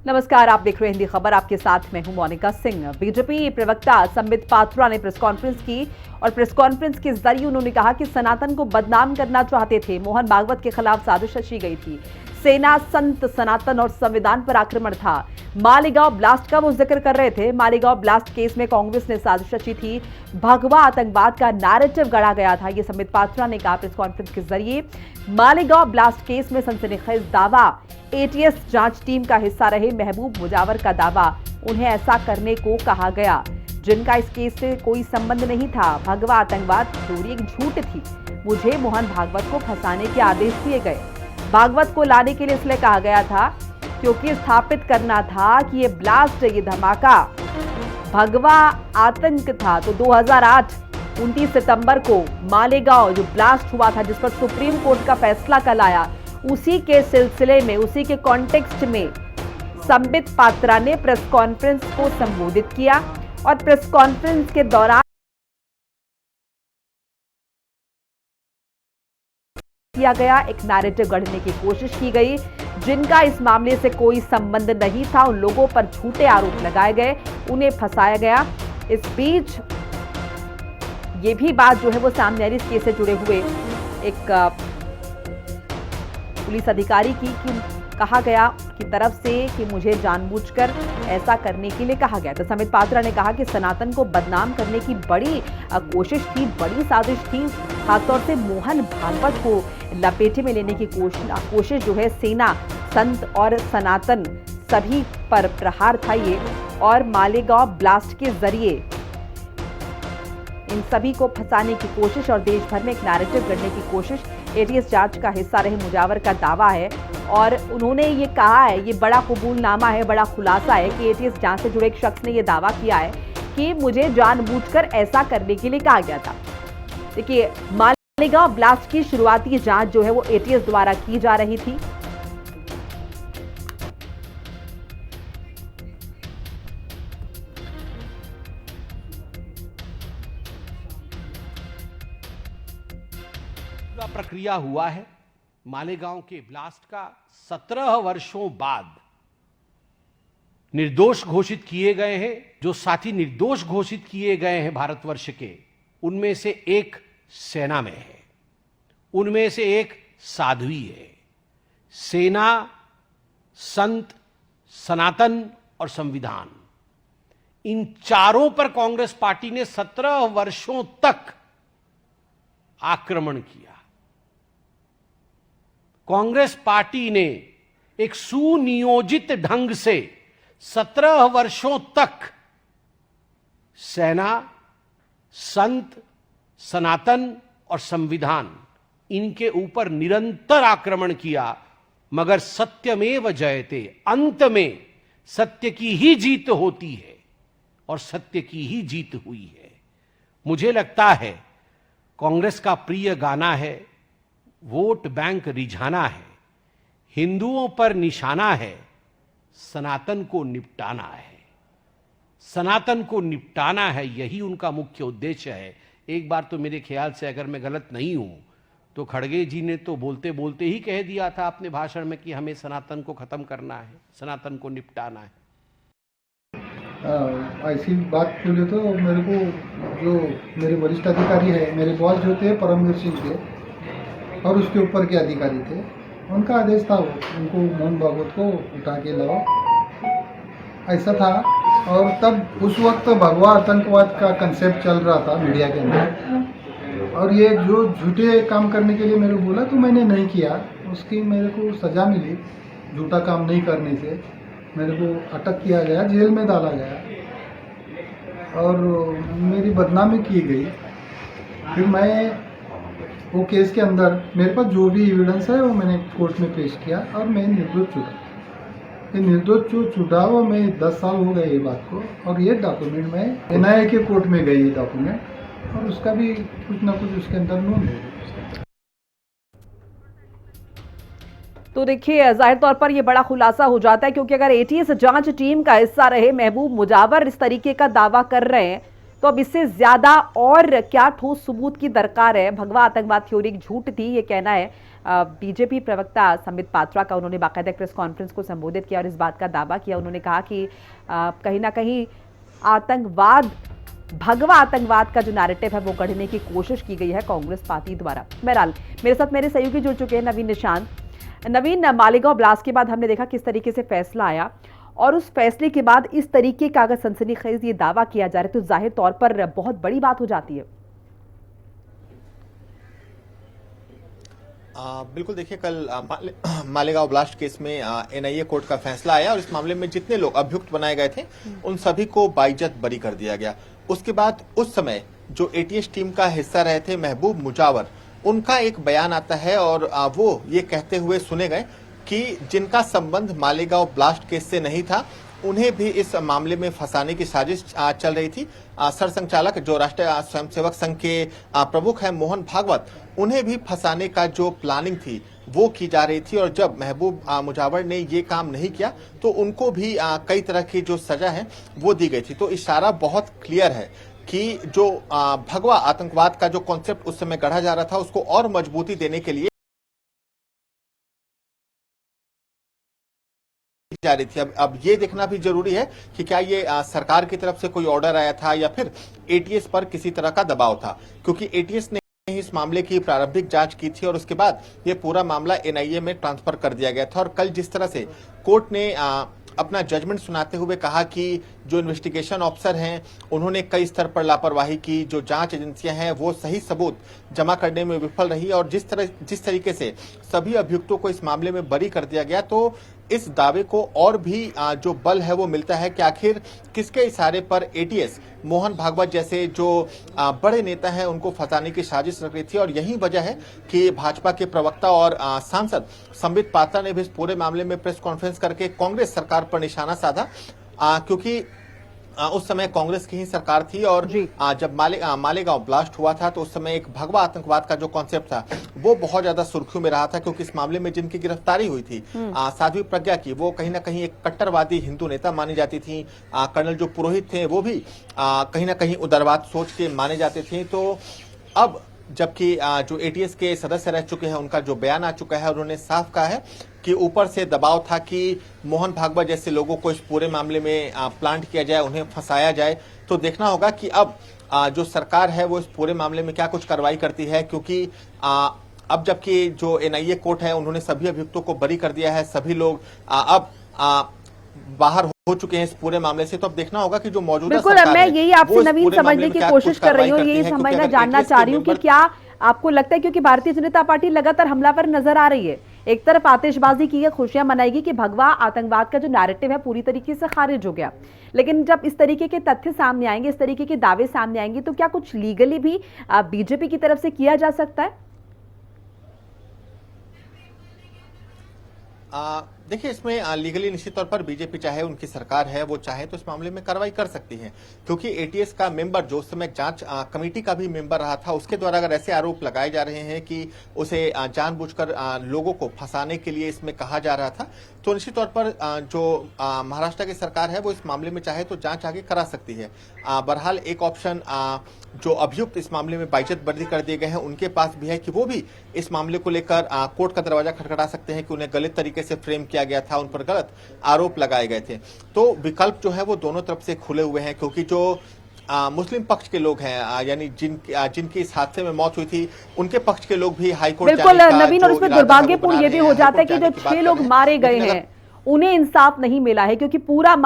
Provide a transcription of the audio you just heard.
नमस्कार, आप देख रहे हैं हिंदी खबर। आपके साथ मैं हूं मोनिका सिंह। बीजेपी प्रवक्ता संबित पात्रा ने प्रेस कॉन्फ्रेंस की और प्रेस कॉन्फ्रेंस के जरिए उन्होंने कहा कि सनातन को बदनाम करना चाहते थे। मोहन भागवत के खिलाफ साजिश रची गई थी। सेना, संत, सनातन और संविधान पर आक्रमण था। मालेगांव ब्लास्ट का वो जिक्र कर रहे थे। मालेगांव ब्लास्ट केस में कांग्रेस ने साजिश रची थी। भगवा आतंकवाद का नैरेटिव गढ़ा गया था। ये संबित पात्रा ने कहा प्रेस कॉन्फ्रेंस के जरिए। मालेगांव ब्लास्ट केस में सनसनीखेज दावा, एटीएस जांच टीम का हिस्सा रहे महबूब मुजावर का दावा, उन्हें ऐसा करने को कहा गया जिनका इस केस से कोई संबंध नहीं था। भगवा आतंकवाद थ्योरी एक झूठ थी। मुझे मोहन भागवत को फंसाने के आदेश दिए गए। भागवत को लाने के लिए इसलिए कहा गया था क्योंकि स्थापित करना था कि ये ब्लास्ट, ये धमाका भगवा आतंक था। तो 2008 29 सितंबर को मालेगांव जो ब्लास्ट हुआ था, जिस पर सुप्रीम कोर्ट का फैसला कल आया, उसी के सिलसिले में, उसी के कॉन्टेक्स्ट में संबित पात्रा ने प्रेस कॉन्फ्रेंस को संबोधित किया और प्रेस कॉन्फ्रेंस के दौरान किया गया एक नैरेटिव गढ़ने की कोशिश की गई जिनका इस मामले से कोई संबंध नहीं था। उन लोगों पर झूठे आरोप लगाए गए, उन्हें फंसाया गया। इस बीच ये भी बात जो है वो सामने आई इस केस से जुड़े हुए एक पुलिस अधिकारी की कि कहा गया की तरफ से कि मुझे जानबूझकर ऐसा करने के लिए कहा गया। तो संबित पात्रा ने कहा कि सनातन को बदनाम करने की बड़ी कोशिश थी, बड़ी साजिश थी। खासतौर से मोहन भागवत को लपेटे में लेने की कोशिश जो है सेना, संत और सनातन सभी पर प्रहार था ये। और मालेगांव ब्लास्ट के जरिए इन सभी को फंसाने की कोशिश और देश भर में एक नैरेटिव गढ़ने की कोशिश। एटीएस जांच का हिस्सा रहे मुजावर का दावा है और उन्होंने ये कहा है, ये बड़ा कबूलनामा है, बड़ा खुलासा है कि एटीएस जांच से जुड़े एक शख्स ने ये दावा किया है कि मुझे जानबूझकर ऐसा करने के लिए कहा गया था। देखिए, मालेगांव ब्लास्ट की शुरुआती जांच जो है वो एटीएस द्वारा की जा रही थी। प्रक्रिया हुआ है मालेगांव के ब्लास्ट का। 17 वर्षों बाद निर्दोष घोषित किए गए हैं। जो साथी निर्दोष घोषित किए गए हैं भारतवर्ष के, उनमें से एक सेना में है, उनमें से एक साध्वी है। सेना, संत, सनातन और संविधान, इन चारों पर कांग्रेस पार्टी ने 17 वर्षों तक आक्रमण किया। कांग्रेस पार्टी ने एक सुनियोजित ढंग से 17 वर्षों तक सेना, संत, सनातन और संविधान, इनके ऊपर निरंतर आक्रमण किया। मगर सत्यमेव जयते, अंत में सत्य की ही जीत होती है और सत्य की ही जीत हुई है। मुझे लगता है कांग्रेस का प्रिय गाना है, वोट बैंक रिझाना है, हिंदुओं पर निशाना है, सनातन को निपटाना है। सनातन को निपटाना है, यही उनका मुख्य उद्देश्य है। एक बार तो मेरे ख्याल से, अगर मैं गलत नहीं हूं, तो खड़गे जी ने तो बोलते बोलते ही कह दिया था अपने भाषण में कि हमें सनातन को खत्म करना है, सनातन को निपटाना है। ऐसी बात बोले तो मेरे को जो मेरे वरिष्ठ अधिकारी है, मेरे बॉस जो थे परमवीर सिंह थे और उसके ऊपर के अधिकारी थे, उनका आदेश था उनको मोहन भागवत को उठा के लाओ, ऐसा था। और तब उस वक्त भगवा आतंकवाद का कंसेप्ट चल रहा था मीडिया के अंदर, और ये जो झूठे काम करने के लिए मेरे को बोला तो मैंने नहीं किया। उसकी मेरे को सज़ा मिली, झूठा काम नहीं करने से मेरे को अटक किया गया, जेल में डाला गया और मेरी बदनामी की गई। फिर मैं वो केस के अंदर मेरे पास जो भी एविडेंस है वो मैंने कोर्ट में पेश किया और मैं निर्दोष छूटा। ये निर्दोष जो छूटा वो मैं 10 साल हो गए ये बात को, और ये डॉक्यूमेंट में एनआईए के कोर्ट में गई ये डॉक्यूमेंट, और उसका भी कुछ ना कुछ उसके अंदर नोट है। तो देखिए, जाहिर तौर पर यह बड़ा खुलासा हो जाता है क्योंकि अगर एटीएस जांच टीम का हिस्सा रहे महबूब मुजावर इस तरीके का दावा कर रहे हैं तो अब इससे ज्यादा और क्या ठोस सबूत की दरकार है। भगवा आतंकवाद थ्योरी एक झूठ थी, ये कहना है बीजेपी प्रवक्ता संबित पात्रा का उन्होंने बाकायदा प्रेस कॉन्फ्रेंस को संबोधित किया और इस बात का दावा किया। उन्होंने कहा कि कहीं ना कहीं आतंकवाद, भगवा आतंकवाद का जो नैरेटिव है वो गढ़ने की कोशिश की गई है कांग्रेस पार्टी द्वारा। बहरहाल मेरे साथ मेरे सहयोगी जुड़ चुके हैं नवीन निशांत। नवीन, मालेगांव ब्लास्ट के बाद हमने देखा किस तरीके से फैसला आया और उस फैसले के बाद इस तरीके का अगर सनसनीखेज ये दावा किया जा रहा है तो जाहिर तौर पर बहुत बड़ी बात हो जाती है। बिल्कुल, देखिए कल मालेगांव ब्लास्ट केस में एनआईए कोर्ट का फैसला आया और इस मामले में जितने लोग अभियुक्त बनाए गए थे उन सभी को बाइज्जत बरी कर दिया गया। उसके बाद उस समय जो एटीएस टीम का हिस्सा रहे थे महबूब मुजावर, उनका एक बयान आता है और वो ये कहते हुए सुने गए कि जिनका संबंध मालेगांव ब्लास्ट केस से नहीं था उन्हें भी इस मामले में फंसाने की साजिश चल रही थी। सरसंघचालक जो राष्ट्रीय स्वयंसेवक संघ के प्रमुख हैं मोहन भागवत, उन्हें भी फंसाने का जो प्लानिंग थी वो की जा रही थी और जब महबूब मुजावर ने ये काम नहीं किया तो उनको भी कई तरह की जो सजा है वो दी गई थी। तो इशारा बहुत क्लियर है कि जो भगवा आतंकवाद का जो कॉन्सेप्ट उस समय गढ़ा जा रहा था उसको और मजबूती देने के लिए जा रही थी। अब ये देखना भी जरूरी है कि क्या ये सरकार की तरफ से कोई ऑर्डर आया था या फिर एटीएस पर किसी तरह का दबाव था, क्योंकि एटीएस ने इस मामले की प्रारंभिक जांच की थी और उसके बाद ये पूरा मामला एनआईए में ट्रांसफर कर दिया गया था। और कल जिस तरह से कोर्ट ने अपना जजमेंट सुनाते हुए कहा कि जो इन्वेस्टिगेशन ऑफिसर हैं उन्होंने कई स्तर पर लापरवाही की, जो जांच एजेंसियां हैं वो सही सबूत जमा करने में विफल रही और जिस तरीके से सभी अभियुक्तों को इस मामले में बरी कर दिया गया, तो इस दावे को और भी जो बल है वो मिलता है कि आखिर किसके इशारे पर एटीएस मोहन भागवत जैसे जो बड़े नेता हैं उनको फंसाने की साजिश रख रही थी। और यही वजह है कि भाजपा के प्रवक्ता और सांसद संबित पात्रा ने भी इस पूरे मामले में प्रेस कॉन्फ्रेंस करके कांग्रेस सरकार पर निशाना साधा, क्योंकि उस समय कांग्रेस की ही सरकार थी और जब मालेगांव ब्लास्ट हुआ था तो उस समय एक भगवा आतंकवाद का जो कॉन्सेप्ट था वो बहुत ज्यादा सुर्खियों में रहा था, क्योंकि इस मामले में जिनकी गिरफ्तारी हुई थी साध्वी प्रज्ञा की, वो कहीं ना कहीं एक कट्टरवादी हिंदू नेता मानी जाती थी। कर्नल जो पुरोहित थे वो भी कहीं ना कहीं उदारवाद सोच के माने जाते थे। तो अब जबकि जो एटीएस के सदस्य रह चुके हैं उनका जो बयान आ चुका है, उन्होंने साफ कहा है कि ऊपर से दबाव था कि मोहन भागवत जैसे लोगों को इस पूरे मामले में प्लांट किया जाए, उन्हें फंसाया जाए। तो देखना होगा कि अब जो सरकार है वो इस पूरे मामले में क्या कुछ कार्रवाई करती है, क्योंकि अब जबकि जो एनआईए कोर्ट है उन्होंने सभी अभियुक्तों को बरी कर दिया है, सभी लोग अब बाहर हो चुके हैं इस पूरे मामले से। तो अब देखना होगा कि जो मौजूदा बिल्कुल, मैं यही आपसे नवीन समझने की कोशिश कर रही हूँ, यही समझना जानना चाह रही हूँ कि क्या आपको लगता है, क्योंकि भारतीय जनता पार्टी लगातार हमलावर नजर आ रही है, एक तरफ आतिशबाजी की है, खुशियां मनाएगी कि भगवा आतंकवाद का जो नैरेटिव है पूरी तरीके से खारिज हो गया, लेकिन जब इस तरीके के तथ्य सामने आएंगे, इस तरीके के दावे सामने आएंगे, तो क्या कुछ लीगली भी बीजेपी की तरफ से किया जा सकता है? देखिए, इसमें लीगली निश्चित तौर पर बीजेपी चाहे उनकी सरकार है वो चाहे तो इस मामले में कार्रवाई कर सकती है, क्योंकि एटीएस का मेंबर जो उस समय जांच कमेटी का भी मेंबर रहा था, उसके द्वारा अगर ऐसे आरोप लगाए जा रहे हैं कि उसे जानबूझकर लोगों को फंसाने के लिए इसमें कहा जा रहा था, तो निश्चित तौर पर जो महाराष्ट्र की सरकार है वो इस मामले में चाहे तो जांच आगे करा सकती है। बहरहाल एक ऑप्शन जो अभियुक्त इस मामले में बाइज्जत बरी कर दिए गए हैं उनके पास भी है कि वो भी इस मामले को लेकर कोर्ट का दरवाजा खटखटा सकते हैं कि उन्हें गलत तरीके से फ्रेम किया गया था, उन पर गलत आरोप लगाए गए थे। तो विकल्प जो है वो दोनों तरफ से खुले हुए हैं, क्योंकि जो मुस्लिम पक्ष के लोग हैं, यानी जिनकी इस हादसे में मौत हुई थी, उनके पक्ष के लोग भी हाईकोर्ट बिल्कुल नवीन, और इसमें दुर्भाग्यपूर्ण ये भी हो जाता है कि जो 6 लोग मारे गए हैं उन्हें इंसाफ नहीं मिला है, क्योंकि पूरा